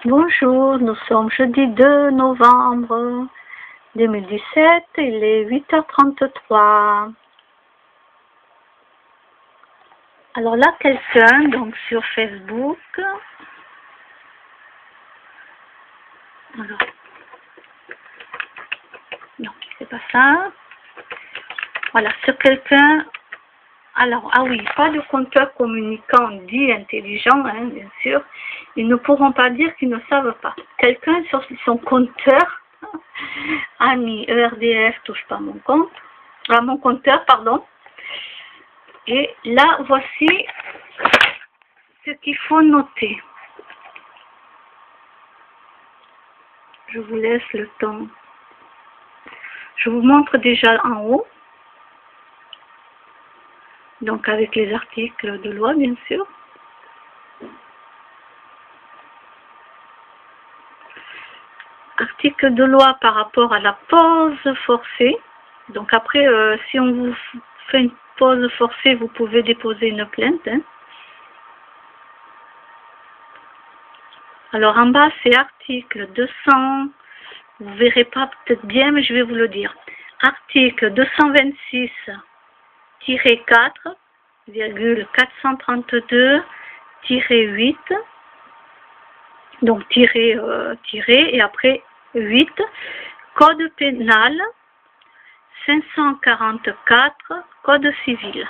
Bonjour, nous sommes jeudi 2 novembre 2017, il est 8h33. Alors là, quelqu'un, donc sur Facebook, alors, non, c'est pas ça, voilà, sur quelqu'un, alors, ah oui, pas de compteur communicant dit intelligent, hein, bien sûr, ils ne pourront pas dire qu'ils ne savent pas. Quelqu'un sur son compteur a mis ERDF, touche pas mon compte, à mon compteur, pardon. Et là, voici ce qu'il faut noter. Je vous laisse le temps. Je vous montre déjà en haut. Donc avec les articles de loi, bien sûr. Article de loi par rapport à la pause forcée. Donc après, si on vous fait une pause forcée, vous pouvez déposer une plainte. Hein. Alors en bas, c'est article 200. Vous verrez pas peut-être bien, mais je vais vous le dire. Article 226,432-8, donc tiré et après 8, Code pénal 544, Code civil.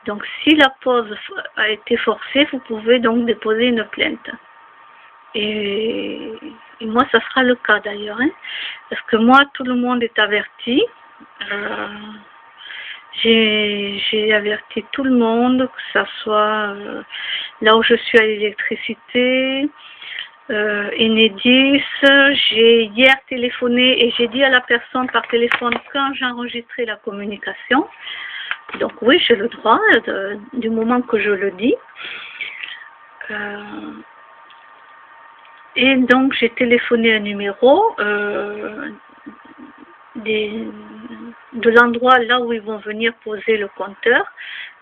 Donc si la pause a été forcée, vous pouvez donc déposer une plainte. Et moi, ça sera le cas d'ailleurs, hein, parce que moi, tout le monde est averti. J'ai averti tout le monde, que ça soit là où je suis à l'électricité, Enedis. J'ai hier téléphoné et j'ai dit à la personne par téléphone quand j'ai enregistré la communication. Donc oui, j'ai le droit du moment que je le dis. Et donc j'ai téléphoné un numéro de l'endroit là où ils vont venir poser le compteur.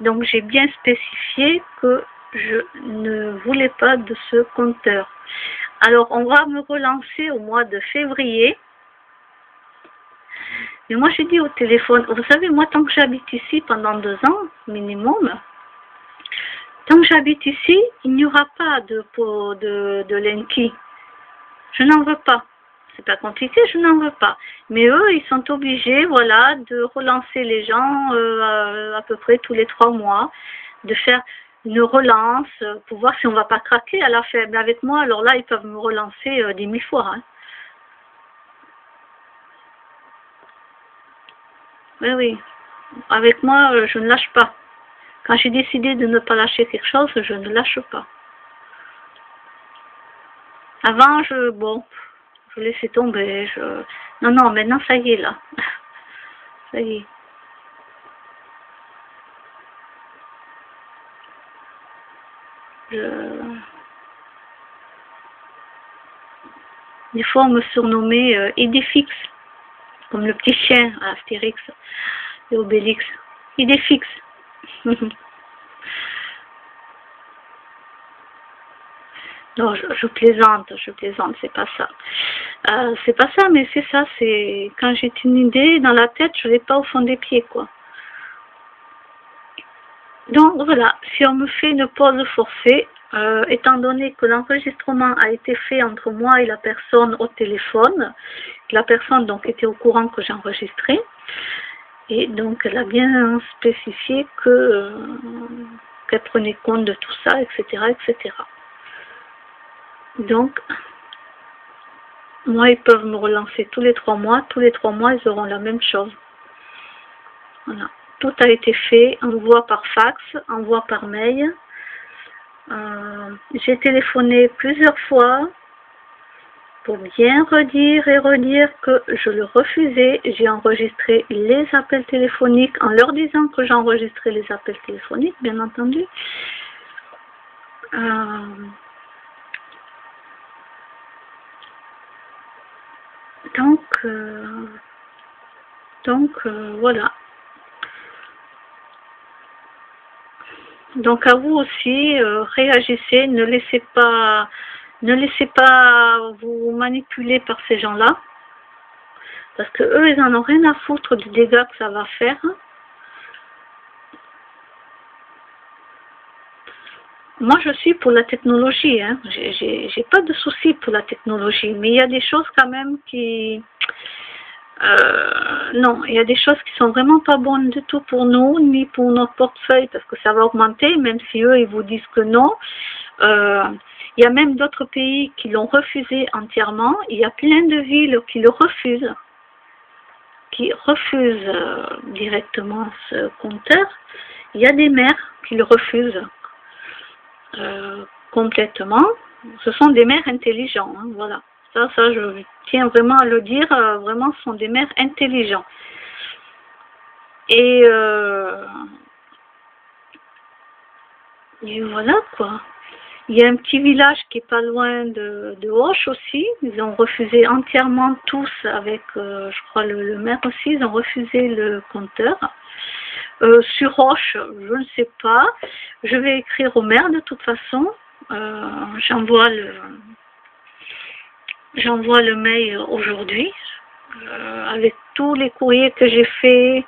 Donc j'ai bien spécifié que je ne voulais pas de ce compteur. Alors on va me relancer au mois de février. Mais moi j'ai dit au téléphone, vous savez, moi tant que j'habite ici pendant 2 ans minimum, tant que j'habite ici, il n'y aura pas de Linky. Je n'en veux pas. C'est pas compliqué, je n'en veux pas. Mais eux, ils sont obligés, voilà, de relancer les gens à peu près tous les 3 mois, de faire une relance pour voir si on va pas craquer à la fin. Mais avec moi, alors là, ils peuvent me relancer 10 000 fois. Hein. Oui, oui. Avec moi, je ne lâche pas. Quand j'ai décidé de ne pas lâcher quelque chose, je ne lâche pas. Avant, je laissais tomber. Non, non, maintenant, ça y est, là. Ça y est. Des fois, on me surnommait Idéfix, comme le petit chien à Astérix et Obélix. Idéfix. Non, je plaisante, c'est pas ça. C'est pas ça, mais c'est ça, c'est quand j'ai une idée dans la tête, je l'ai pas au fond des pieds, quoi. Donc voilà, si on me fait une pause forcée, étant donné que l'enregistrement a été fait entre moi et la personne au téléphone, la personne donc était au courant que j'enregistrais, et donc elle a bien spécifié qu'elle prenait compte de tout ça, etc., etc. Donc, moi, ils peuvent me relancer tous les 3 mois. Tous les 3 mois, ils auront la même chose. Voilà. Tout a été fait, envoi par fax, envoi par mail. J'ai téléphoné plusieurs fois pour bien redire et redire que je le refusais. J'ai enregistré les appels téléphoniques en leur disant que j'enregistrais les appels téléphoniques, bien entendu. Donc, voilà. Donc à vous aussi, réagissez, ne laissez pas vous manipuler par ces gens-là, parce que eux, ils en ont rien à foutre du dégât que ça va faire. Moi, je suis pour la technologie, hein. J'ai pas de souci pour la technologie, mais il y a des choses quand même qui... non, il y a des choses qui sont vraiment pas bonnes du tout pour nous, ni pour notre portefeuille, parce que ça va augmenter, même si eux, ils vous disent que non. Il y a même d'autres pays qui l'ont refusé entièrement. Il y a plein de villes qui le refusent, qui refusent directement ce compteur. Il y a des maires qui le refusent complètement. Ce sont des maires intelligents, hein, voilà. Ça, je tiens vraiment à le dire, vraiment, ce sont des maires intelligents. Et voilà, quoi. Il y a un petit village qui est pas loin de Auch aussi. Ils ont refusé entièrement tous avec, je crois, le maire aussi, ils ont refusé le compteur. Sur Auch, je ne sais pas. Je vais écrire au maire de toute façon. J'envoie le mail aujourd'hui avec tous les courriers que j'ai faits,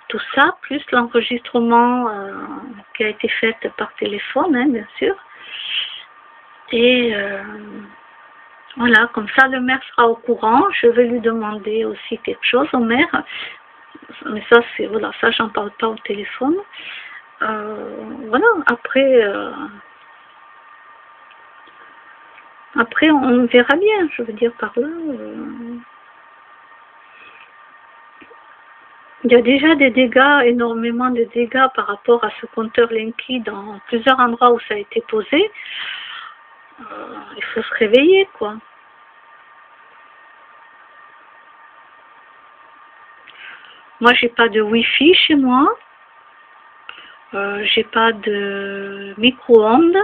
tout ça, plus l'enregistrement qui a été fait par téléphone, hein, bien sûr. Et voilà, comme ça le maire sera au courant. Je vais lui demander aussi quelque chose au maire. Mais ça, c'est voilà, ça j'en parle pas au téléphone. Voilà, après on verra bien, je veux dire par là. Il y a déjà des dégâts, énormément de dégâts par rapport à ce compteur Linky dans plusieurs endroits où ça a été posé. Il faut se réveiller, quoi. Moi, j'ai pas de Wi-Fi chez moi. J'ai pas de micro-ondes.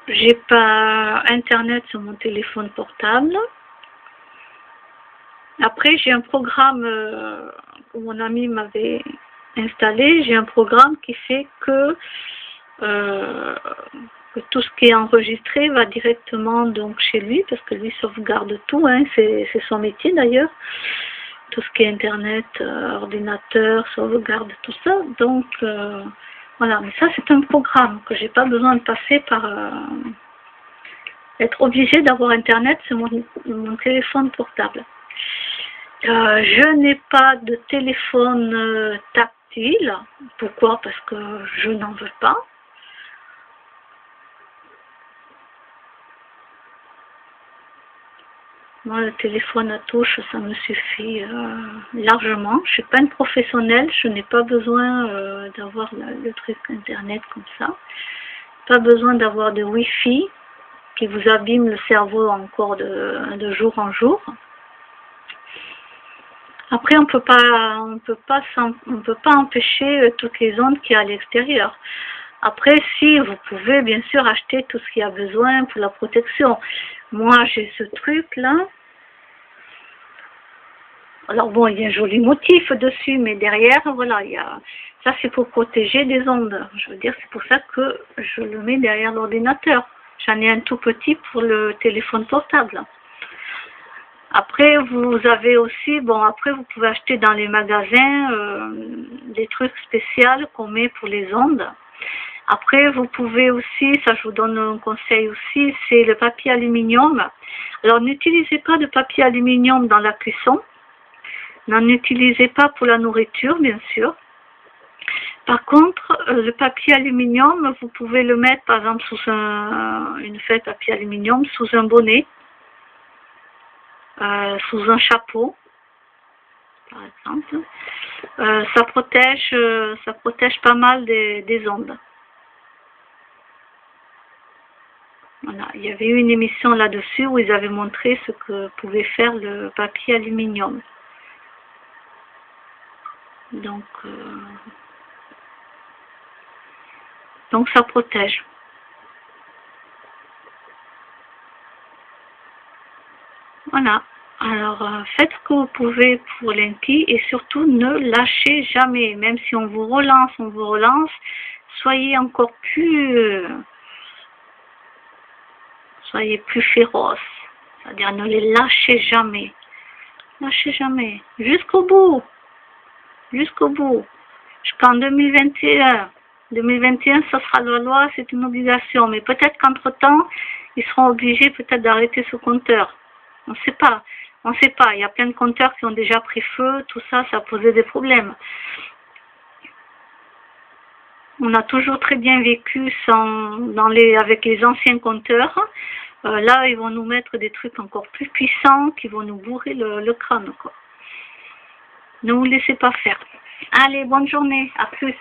J'ai pas Internet sur mon téléphone portable. Après, j'ai un programme que mon ami m'avait installé. J'ai un programme qui fait que tout ce qui est enregistré va directement donc chez lui, parce que lui sauvegarde tout, hein, c'est son métier d'ailleurs. Tout ce qui est Internet, ordinateur, sauvegarde, tout ça. Donc, voilà. Mais ça, c'est un programme que j'ai pas besoin de passer par... être obligé d'avoir Internet sur mon téléphone portable. Je n'ai pas de téléphone tactile. Pourquoi? Parce que je n'en veux pas. Moi, le téléphone à touche, ça me suffit largement. Je ne suis pas une professionnelle, je n'ai pas besoin d'avoir le truc Internet comme ça. Pas besoin d'avoir de Wi-Fi qui vous abîme le cerveau encore de jour en jour. Après, on peut pas empêcher toutes les ondes qu'il y a à l'extérieur. Après, si vous pouvez bien sûr acheter tout ce qu'il y a besoin pour la protection. Moi, j'ai ce truc-là. Alors bon, il y a un joli motif dessus, mais derrière, voilà, ça c'est pour protéger des ondes. Je veux dire, c'est pour ça que je le mets derrière l'ordinateur. J'en ai un tout petit pour le téléphone portable. Après, vous avez aussi, bon, après vous pouvez acheter dans les magasins des trucs spéciaux qu'on met pour les ondes. Après, vous pouvez aussi, ça je vous donne un conseil aussi, c'est le papier aluminium. Alors, n'utilisez pas de papier aluminium dans la cuisson. N'en utilisez pas pour la nourriture, bien sûr. Par contre, le papier aluminium, vous pouvez le mettre, par exemple, sous une feuille de papier aluminium, sous un bonnet, sous un chapeau, par exemple. Ça protège pas mal des ondes. Voilà. Il y avait eu une émission là-dessus où ils avaient montré ce que pouvait faire le papier aluminium. Donc ça protège. Voilà. Alors, faites ce que vous pouvez pour Linky et surtout ne lâchez jamais. Même si on vous relance, soyez encore soyez plus féroce. C'est-à-dire ne les lâchez jamais. Lâchez jamais. Jusqu'au bout. Jusqu'au bout. Jusqu'en 2021. 2021, ça sera la loi, c'est une obligation. Mais peut-être qu'entre-temps, ils seront obligés peut-être d'arrêter ce compteur. On ne sait pas. On ne sait pas. Il y a plein de compteurs qui ont déjà pris feu. Tout ça, ça a posé des problèmes. On a toujours très bien vécu avec les anciens compteurs. Là, ils vont nous mettre des trucs encore plus puissants qui vont nous bourrer le crâne, quoi. Ne vous laissez pas faire. Allez, bonne journée. À plus.